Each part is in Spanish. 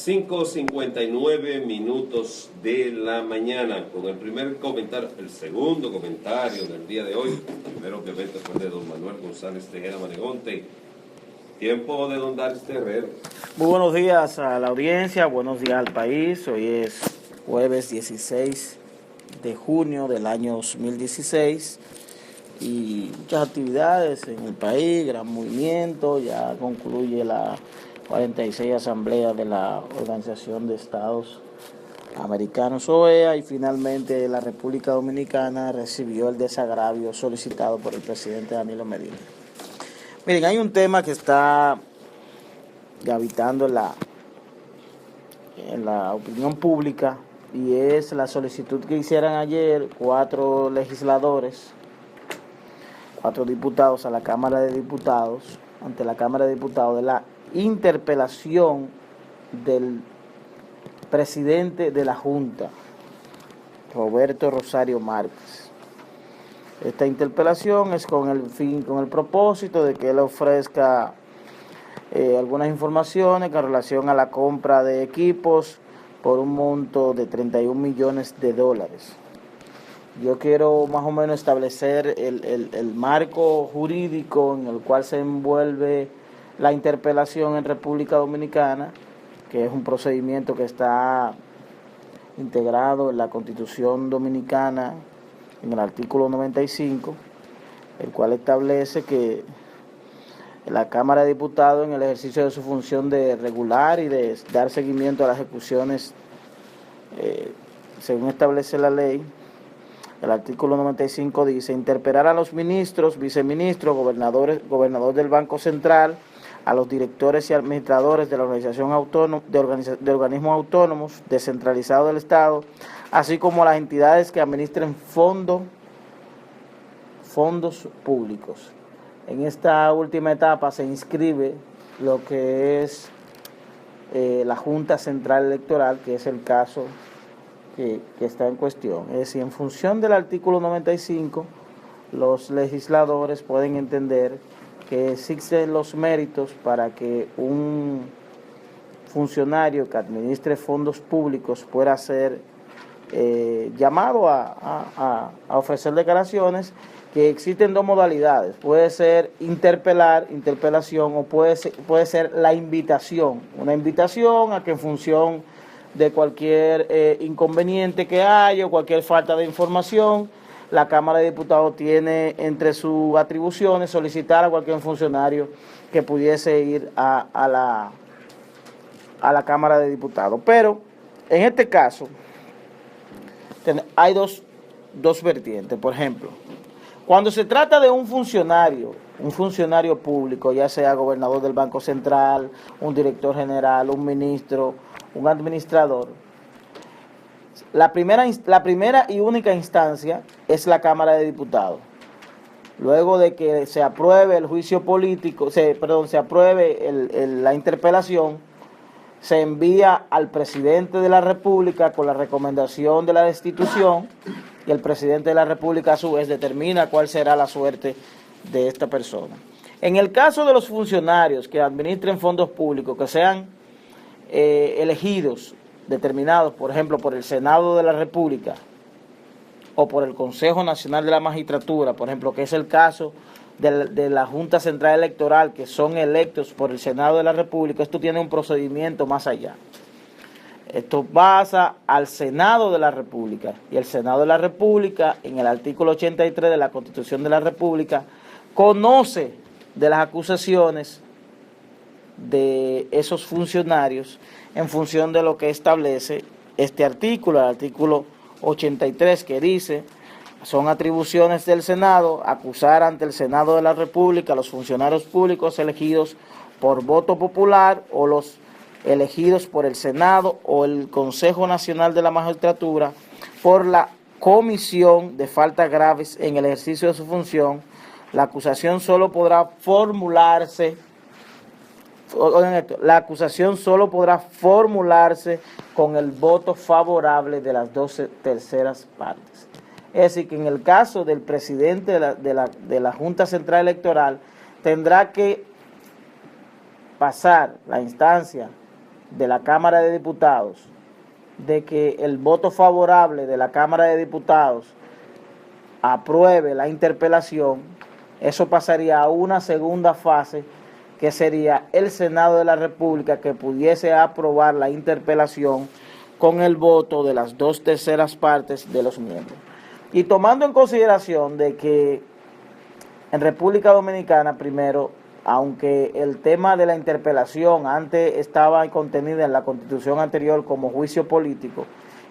5:59 de la mañana, con el primer comentario, el segundo comentario del día de hoy. El primero obviamente fue de don Manuel González Tejera Manegonte. Tiempo de don Daris Terrero. Muy buenos días a la audiencia, buenos días al país. Hoy es jueves 16 de junio del año 2016 y muchas actividades en el país, gran movimiento. Ya concluye la 46 Asamblea de la Organización de Estados Americanos, OEA, y finalmente la República Dominicana recibió el desagravio solicitado por el presidente Danilo Medina. Miren, hay un tema que está gravitando en la opinión pública, y es la solicitud que hicieron ayer 4 legisladores, 4 diputados a la Cámara de Diputados, ante la Cámara de Diputados, de la interpelación del presidente de la Junta, Roberto Rosario Márquez. Esta interpelación es con el propósito de que él ofrezca algunas informaciones con relación a la compra de equipos por un monto de 31 millones de dólares. Yo quiero más o menos establecer el marco jurídico en el cual se envuelve la interpelación en República Dominicana, que es un procedimiento que está integrado en la Constitución Dominicana, en el artículo 95, el cual establece que la Cámara de Diputados, en el ejercicio de su función de regular y de dar seguimiento a las ejecuciones, según establece la ley, el artículo 95 dice: interpelar a los ministros, viceministros, gobernador del Banco Central, a los directores y administradores de la organización autónoma, de organismos autónomos descentralizados del Estado, así como a las entidades que administren fondos públicos. En esta última etapa se inscribe lo que es la Junta Central Electoral, que es el caso que está en cuestión. Es decir, en función del artículo 95, los legisladores pueden entender que existen los méritos para que un funcionario que administre fondos públicos pueda ser llamado a ofrecer declaraciones, que existen 2 modalidades. Puede ser interpelación, o puede ser la invitación. Una invitación a que, en función de cualquier inconveniente que haya o cualquier falta de información, la Cámara de Diputados tiene entre sus atribuciones solicitar a cualquier funcionario que pudiese ir a la Cámara de Diputados. Pero en este caso hay dos vertientes. Por ejemplo, cuando se trata de un funcionario público, ya sea gobernador del Banco Central, un director general, un ministro, un administrador, la primera y única instancia es la Cámara de Diputados. Luego de que se apruebe el juicio político, se apruebe la interpelación, se envía al presidente de la República con la recomendación de la destitución, y el presidente de la República a su vez determina cuál será la suerte de esta persona. En el caso de los funcionarios que administren fondos públicos, que sean elegidos, determinados, por ejemplo, por el Senado de la República o por el Consejo Nacional de la Magistratura, por ejemplo, que es el caso de la Junta Central Electoral, que son electos por el Senado de la República, esto tiene un procedimiento más allá. Esto pasa al Senado de la República, y el Senado de la República, en el artículo 83 de la Constitución de la República, conoce de las acusaciones de esos funcionarios en función de lo que establece este artículo, el artículo 83, que dice: son atribuciones del Senado acusar ante el Senado de la República a los funcionarios públicos elegidos por voto popular o los elegidos por el Senado o el Consejo Nacional de la Magistratura por la comisión de faltas graves en el ejercicio de su función. La acusación solo podrá formularse con el voto favorable de las 12 terceras partes. Es decir, que en el caso del presidente de la Junta Central Electoral, tendrá que pasar la instancia de la Cámara de Diputados de que el voto favorable de la Cámara de Diputados apruebe la interpelación, eso pasaría a una segunda fase, que sería el Senado de la República, que pudiese aprobar la interpelación con el voto de las 2/3 partes de los miembros. Y tomando en consideración de que en República Dominicana, primero, aunque el tema de la interpelación antes estaba contenida en la Constitución anterior como juicio político,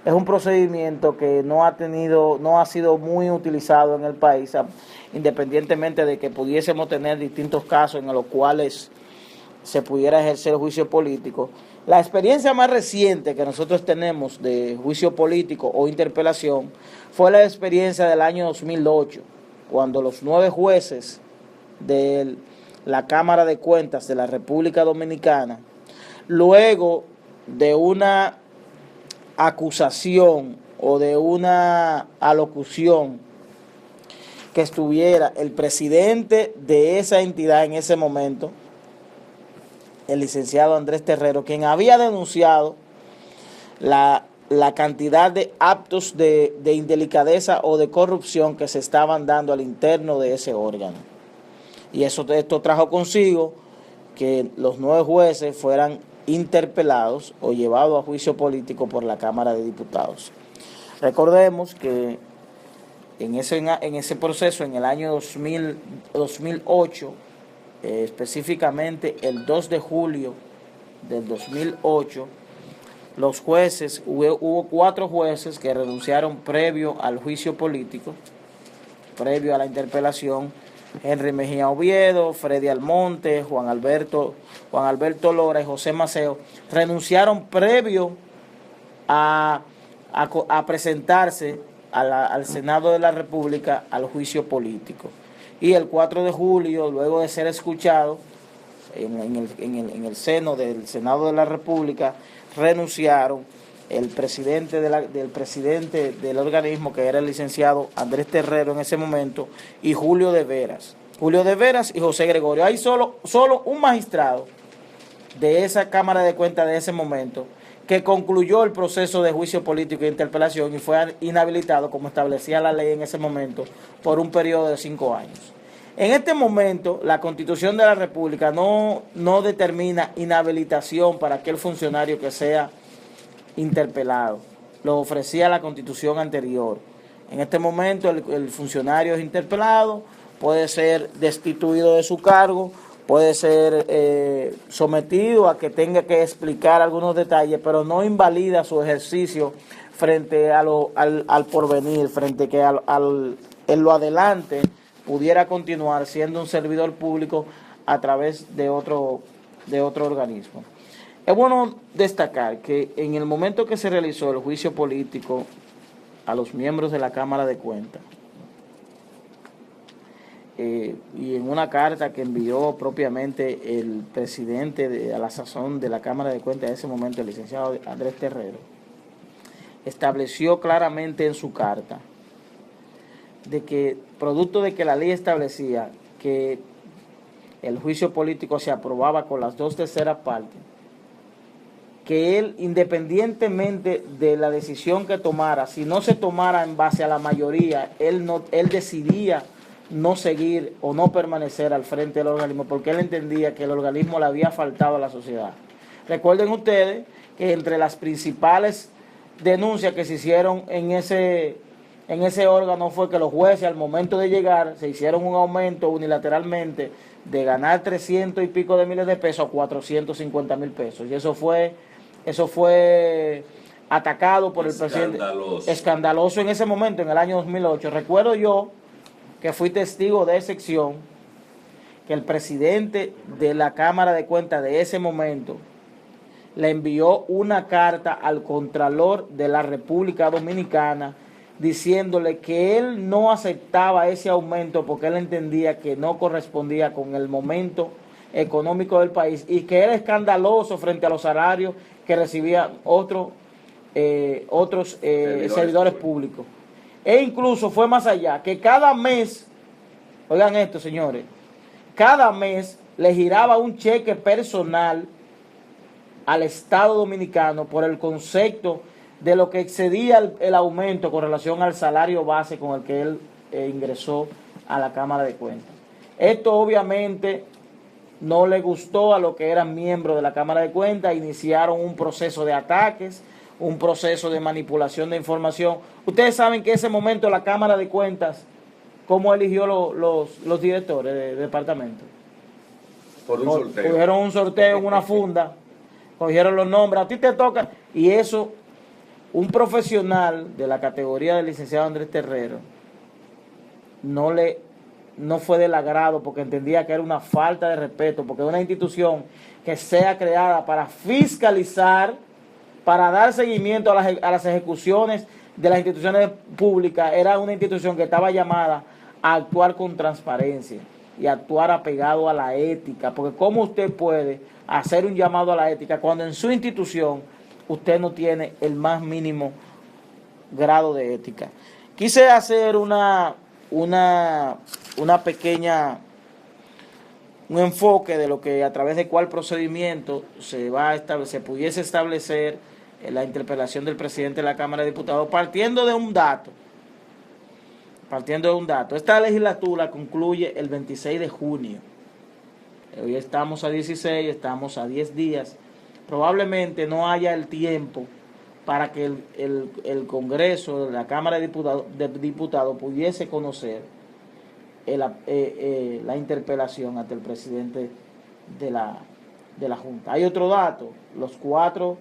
es un procedimiento que no ha sido muy utilizado en el país, independientemente de que pudiésemos tener distintos casos en los cuales se pudiera ejercer juicio político. La experiencia más reciente que nosotros tenemos de juicio político o interpelación fue la experiencia del año 2008, cuando los 9 jueces de la Cámara de Cuentas de la República Dominicana, luego de una acusación o de una alocución que estuviera el presidente de esa entidad en ese momento, el licenciado Andrés Terrero, quien había denunciado la cantidad de actos de indelicadeza o de corrupción que se estaban dando al interno de ese órgano. Y esto trajo consigo que los 9 jueces fueran interpelados o llevados a juicio político por la Cámara de Diputados. Recordemos que en ese proceso, en el año 2008, específicamente el 2 de julio del 2008, los jueces, hubo 4 jueces que renunciaron previo al juicio político, previo a la interpelación: Henry Mejía Oviedo, Freddy Almonte, Juan Alberto Lora y José Maceo, renunciaron previo a presentarse al Senado de la República al juicio político. Y el 4 de julio, luego de ser escuchado en el seno del Senado de la República, renunciaron el presidente del organismo, que era el licenciado Andrés Terrero en ese momento, y Julio de Veras y José Gregorio. Hay solo un magistrado de esa Cámara de Cuentas de ese momento que concluyó el proceso de juicio político e interpelación y fue inhabilitado, como establecía la ley en ese momento, por un periodo de 5 años. En este momento, la Constitución de la República no determina inhabilitación para aquel funcionario que sea interpelado. Lo ofrecía la Constitución anterior. En este momento, el funcionario es interpelado, puede ser destituido de su cargo, puede ser sometido a que tenga que explicar algunos detalles, pero no invalida su ejercicio frente al porvenir, frente que en lo adelante pudiera continuar siendo un servidor público a través de otro organismo. Es bueno destacar que en el momento que se realizó el juicio político a los miembros de la Cámara de Cuentas, y en una carta que envió propiamente el presidente a la sazón de la Cámara de Cuentas de ese momento, el licenciado Andrés Terrero, estableció claramente en su carta de que, producto de que la ley establecía que el juicio político se aprobaba con las 2/3 partes, que él, independientemente de la decisión que tomara, si no se tomara en base a la mayoría, él decidía no seguir o no permanecer al frente del organismo, porque él entendía que el organismo le había faltado a la sociedad. Recuerden ustedes que entre las principales denuncias que se hicieron en ese órgano fue que los jueces, al momento de llegar, se hicieron un aumento unilateralmente de ganar 300 y pico de miles de pesos a 450,000 pesos. Y eso fue atacado por el presidente. Escandaloso en ese momento, en el año 2008. Recuerdo yo que fui testigo de excepción, que el presidente de la Cámara de Cuentas de ese momento le envió una carta al Contralor de la República Dominicana diciéndole que él no aceptaba ese aumento porque él entendía que no correspondía con el momento económico del país y que era escandaloso frente a los salarios que recibían otros servidores públicos. E incluso fue más allá, que cada mes, oigan esto señores, cada mes le giraba un cheque personal al Estado Dominicano por el concepto de lo que excedía el aumento con relación al salario base con el que él ingresó a la Cámara de Cuentas. Esto obviamente no le gustó a los que eran miembros de la Cámara de Cuentas, iniciaron un proceso de ataques, un proceso de manipulación de información. Ustedes saben que en ese momento la Cámara de Cuentas, ¿cómo eligió los directores de departamento? Por un sorteo. Cogieron un sorteo en una funda, cogieron los nombres, a ti te toca, y eso, un profesional de la categoría del licenciado Andrés Terrero, no fue del agrado porque entendía que era una falta de respeto, porque una institución que sea creada para fiscalizar, para dar seguimiento a las ejecuciones de las instituciones públicas, era una institución que estaba llamada a actuar con transparencia y actuar apegado a la ética, porque ¿cómo usted puede hacer un llamado a la ética cuando en su institución usted no tiene el más mínimo grado de ética? Quise hacer un enfoque de lo que a través de cuál procedimiento se pudiese establecer la interpelación del presidente de la Cámara de Diputados, partiendo de un dato. Esta legislatura concluye el 26 de junio. Hoy estamos a 16, estamos a 10 días. Probablemente no haya el tiempo para que el Congreso de la Cámara de Diputados pudiese conocer la interpelación ante el presidente de la Junta. Hay otro dato, los 4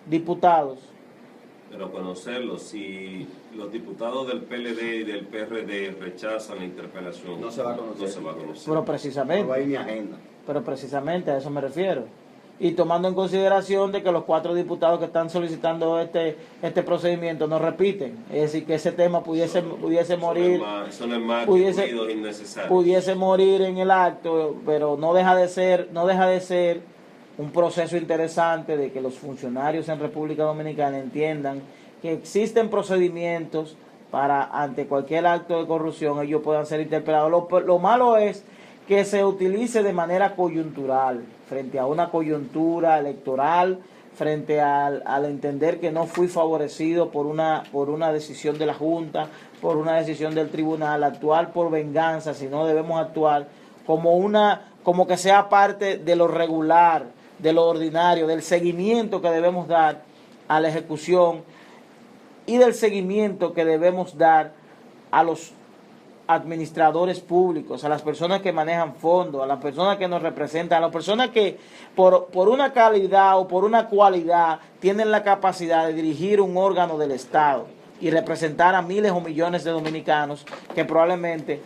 diputados. Pero conocerlo, si los diputados del PLD y del PRD rechazan la interpelación, no se va a conocer. No se va a conocer. Pero precisamente. No va a ir mi agenda. Pero precisamente a eso me refiero. Y tomando en consideración de que los 4 diputados que están solicitando este procedimiento no repiten, es decir, que ese tema pudiese morir, eso no es más que ruido innecesario. Pudiese morir en el acto, pero no deja de ser un proceso interesante de que los funcionarios en República Dominicana entiendan que existen procedimientos para, ante cualquier acto de corrupción, ellos puedan ser interpelados. Lo malo es que se utilice de manera coyuntural, frente a una coyuntura electoral, frente al entender que no fui favorecido por una decisión de la Junta, por una decisión del tribunal, actuar por venganza, sino debemos actuar como que sea parte de lo regular, de lo ordinario, del seguimiento que debemos dar a la ejecución y del seguimiento que debemos dar a los administradores públicos, a las personas que manejan fondos, a las personas que nos representan, a las personas que por una calidad o por una cualidad tienen la capacidad de dirigir un órgano del Estado y representar a miles o millones de dominicanos que probablemente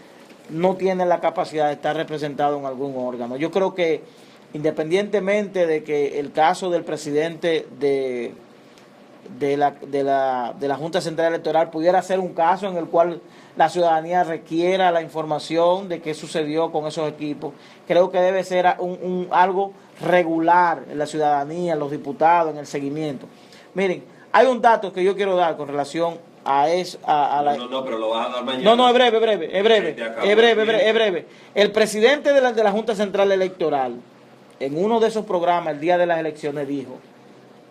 no tienen la capacidad de estar representados en algún órgano. Yo creo que independientemente de que el caso del presidente de la Junta Central Electoral pudiera ser un caso en el cual la ciudadanía requiera la información de qué sucedió con esos equipos, creo que debe ser algo regular en la ciudadanía, en los diputados, en el seguimiento. Miren, hay un dato que yo quiero dar con relación a la... No, pero lo vas a dar mañana. No, es breve. El presidente de la Junta Central Electoral, en uno de esos programas, el día de las elecciones, dijo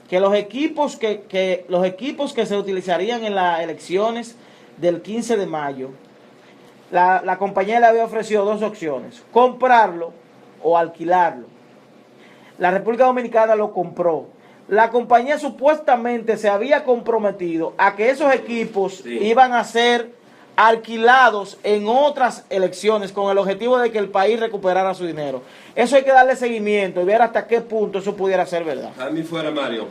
que los equipos que se utilizarían en las elecciones del 15 de mayo, la compañía le había ofrecido 2 opciones: comprarlo o alquilarlo. La República Dominicana lo compró. La compañía supuestamente se había comprometido a que esos equipos iban a ser alquilados en otras elecciones con el objetivo de que el país recuperara su dinero. Eso hay que darle seguimiento y ver hasta qué punto eso pudiera ser verdad. A mí fuera, Mario.